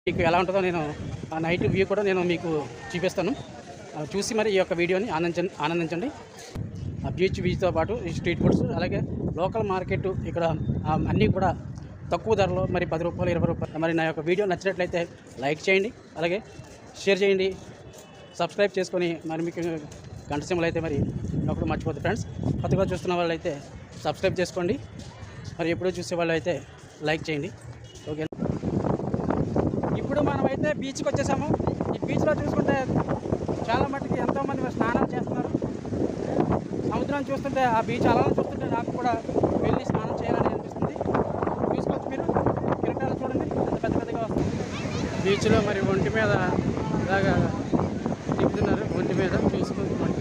మీకు ఎలా ఉంటుందో నేను ఆ నైట్ వ్యూ కూడా నేను మీకు చూపిస్తాను. చూసి మరి ఈ యొక్క వీడియోని ఆనందించండి. బీచ్ వ్యూతో పాటు ఈ స్ట్రీట్ ఫుడ్స్, అలాగే లోకల్ మార్కెట్ ఇక్కడ అన్నీ కూడా తక్కువ ధరలో మరి 10 రూపాయలు 20 రూపాయలు. మరి నా యొక్క వీడియో నచ్చినట్లయితే లైక్ చేయండి, అలాగే షేర్ చేయండి, సబ్స్క్రైబ్ చేసుకొని మరి మీకు గంట సింబల్ అయితే మరి ఒకటి మర్చిపోతుంది ఫ్రెండ్స్. కొత్తగా చూస్తున్న వాళ్ళు అయితే సబ్స్క్రైబ్ చేసుకోండి, మరి ఎప్పుడూ చూసే వాళ్ళు అయితే లైక్ చేయండి. ఓకే, ఇప్పుడు మనమైతే బీచ్కి వచ్చేసాము. ఈ బీచ్లో చూసుకుంటే చాలా మట్టుకు ఎంతోమంది స్నానాలు చేస్తున్నారు. సముద్రం చూస్తుంటే, ఆ బీచ్ అలా చూస్తుంటే నాకు కూడా వెళ్ళి స్నానం చేయాలని అనిపిస్తుంది. చూసుకోవచ్చు మీరు, కిరటాలు చూడండి ఎంత పెద్ద పెద్దగా వస్తుంది. బీచ్లో మరి ఒంటి మీద ఇలాగా తిప్పుతున్నారు, ఒంటి మీద చూసుకోవచ్చు.